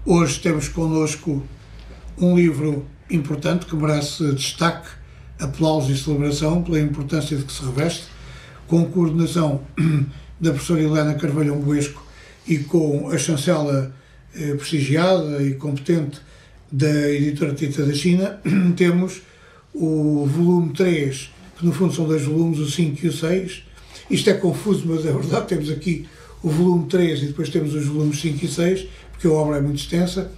Hoje temos connosco um livro importante que merece destaque, aplauso e celebração pela importância de que se reveste, com coordenação da professora Helena Carvalhão Buesco e com a chancela prestigiada e competente da editora Tinta da China. Temos o volume 3, que no fundo são dois volumes, o 5 e o 6. Isto é confuso, mas é verdade, temos aqui o volume 3 e depois temos os volumes 5 e 6, porque a obra é muito extensa,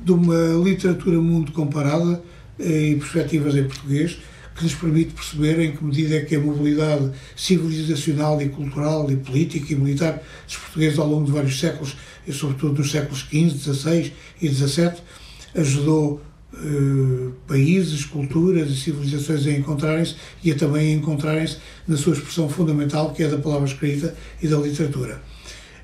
de uma literatura mundo comparada e perspectivas em português, que nos permite perceber em que medida é que a mobilidade civilizacional e cultural e política e militar dos portugueses ao longo de vários séculos, e sobretudo nos séculos XV, XVI e XVII, ajudou países, culturas e civilizações a encontrarem-se e a também encontrarem-se na sua expressão fundamental, que é da palavra escrita e da literatura.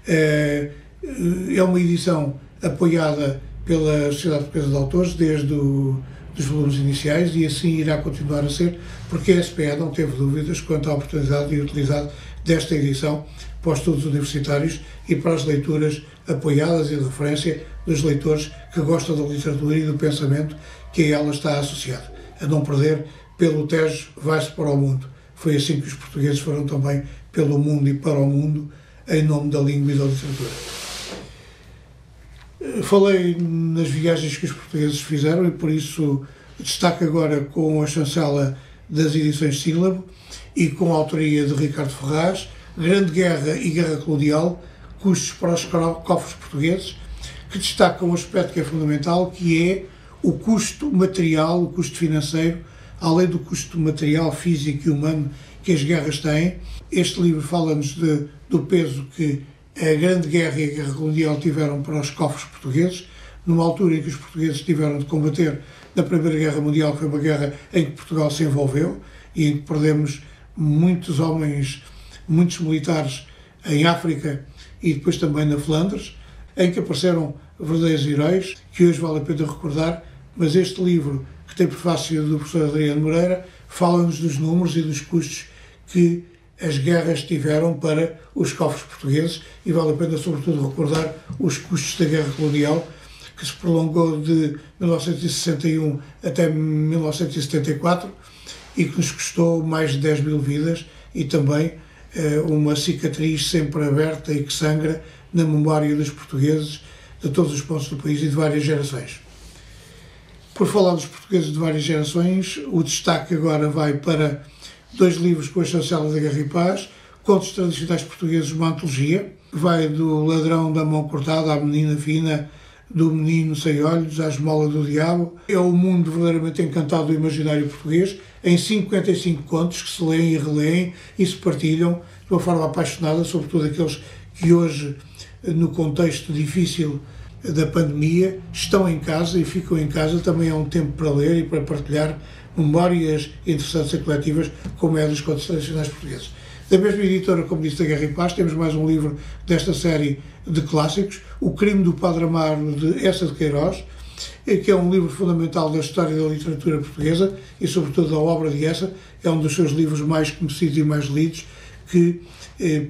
É uma edição apoiada pela Sociedade Portuguesa de Autores desde os volumes iniciais, e assim irá continuar a ser, porque a SPA não teve dúvidas quanto à oportunidade e utilidade desta edição para os estudos universitários e para as leituras apoiadas e de referência dos leitores que gostam da literatura e do pensamento que a ela está associado. A não perder, pelo Tejo vai-se para o mundo. Foi assim que os portugueses foram também pelo mundo e para o mundo, em nome da língua e da literatura. Falei nas viagens que os portugueses fizeram e por isso destaco agora com a chancela das edições Sílabo e com a autoria de Ricardo Ferraz, Grande Guerra e Guerra Colonial, custos para os cofres portugueses, que destaca um aspecto que é fundamental, que é o custo material, o custo financeiro, além do custo material, físico e humano que as guerras têm. Este livro fala-nos do peso que a Grande Guerra e a Guerra Colonial tiveram para os cofres portugueses, numa altura em que os portugueses tiveram de combater na Primeira Guerra Mundial, que foi uma guerra em que Portugal se envolveu e em que perdemos muitos homens, muitos militares em África e depois também na Flandres, em que apareceram verdadeiros heróis, que hoje vale a pena recordar, mas este livro, que tem prefácio do professor Adriano Moreira, fala-nos dos números e dos custos que as guerras tiveram para os cofres portugueses, e vale a pena sobretudo recordar os custos da Guerra Colonial, que se prolongou de 1961 até 1974 e que nos custou mais de 10 mil vidas e também uma cicatriz sempre aberta e que sangra na memória dos portugueses de todos os pontos do país e de várias gerações. Por falar dos portugueses de várias gerações, o destaque agora vai para dois livros com a chancela da Guerra e Paz, contos tradicionais portugueses, uma antologia, que vai do ladrão da mão cortada à menina fina, do menino sem olhos à esmola do diabo. É o mundo verdadeiramente encantado do imaginário português, em 55 contos que se leem e releem e se partilham de uma forma apaixonada, sobretudo aqueles que hoje, no contexto difícil da pandemia, estão em casa e ficam em casa. Também é um tempo para ler e para partilhar memórias interessantes e coletivas, como é dos contos tradicionais portugueses. Da mesma editora, como disse, da Guerra e Paz, temos mais um livro desta série de clássicos, O Crime do Padre Amaro, de Eça de Queiroz, que é um livro fundamental da história da literatura portuguesa e, sobretudo, da obra de Eça. É um dos seus livros mais conhecidos e mais lidos, que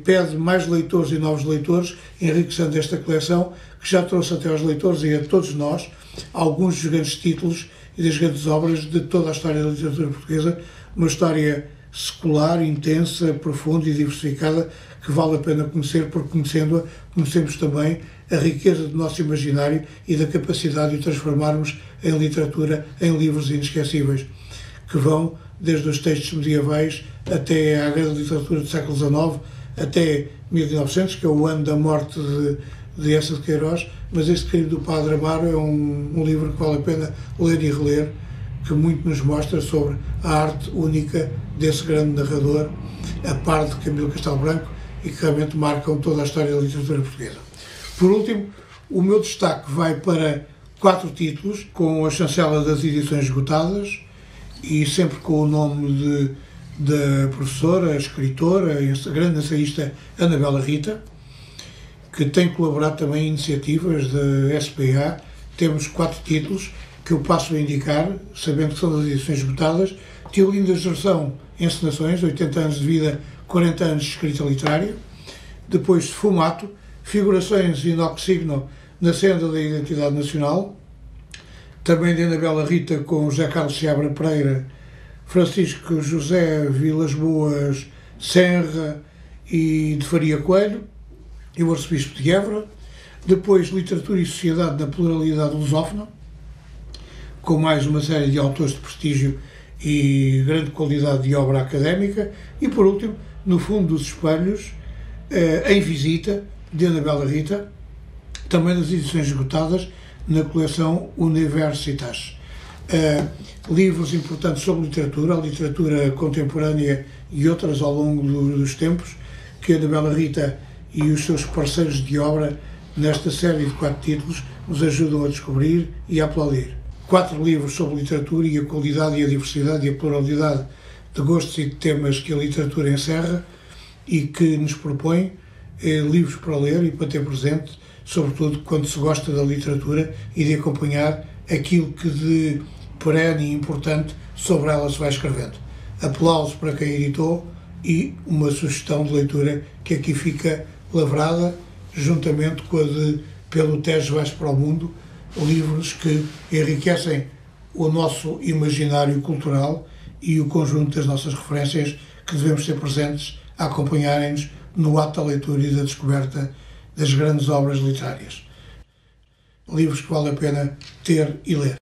pede mais leitores e novos leitores, enriquecendo esta coleção, que já trouxe até aos leitores e a todos nós alguns dos grandes títulos e das grandes obras de toda a história da literatura portuguesa, uma história secular, intensa, profunda e diversificada, que vale a pena conhecer, porque conhecendo-a, conhecemos também a riqueza do nosso imaginário e da capacidade de o transformarmos em literatura, em livros inesquecíveis, que vão desde os textos medievais até à grande literatura do século XIX, até 1900, que é o ano da morte de Eça de Queiroz. Mas este Crime do Padre Amaro é um livro que vale a pena ler e reler, que muito nos mostra sobre a arte única desse grande narrador, a par de Camilo Castelo Branco, e que realmente marcam toda a história da literatura portuguesa. Por último, o meu destaque vai para 4 títulos, com a chancela das edições esgotadas, e sempre com o nome da professora, escritora, grande ensaísta Anabela Rita, que tem colaborado também em iniciativas da SPA. Temos 4 títulos que eu passo a indicar, sabendo que são das edições esgotadas. Teolinda Gerson, Encenações, 80 anos de vida, 40 anos de escrita literária. Depois Fumato, Figurações in hoc signo na senda da identidade nacional, também de Anabela Rita com José Carlos Seabra Pereira, Francisco José Vilas Boas Senra e de Faria Coelho, e o Arcebispo de Évora. Depois, Literatura e Sociedade na Pluralidade Lusófona, com mais uma série de autores de prestígio e grande qualidade de obra académica. E, por último, No Fundo dos Espelhos, Em Visita, de Anabela Rita, também nas edições esgotadas na coleção Universitas. Livros importantes sobre literatura, a literatura contemporânea e outras ao longo dos tempos, que a Anabela Rita e os seus parceiros de obra, nesta série de 4 títulos, nos ajudam a descobrir e a aplaudir. 4 livros sobre literatura e a qualidade e a diversidade e a pluralidade de gostos e de temas que a literatura encerra e que nos propõe livros para ler e para ter presente, sobretudo quando se gosta da literatura e de acompanhar aquilo que de perene e importante sobre ela se vai escrevendo. Aplauso para quem editou e uma sugestão de leitura que aqui fica lavrada, juntamente com a de Pelo Tejo Vais para o Mundo, livros que enriquecem o nosso imaginário cultural e o conjunto das nossas referências que devemos ter presentes a acompanharem-nos no ato da leitura e da descoberta das grandes obras literárias. Livros que vale a pena ter e ler.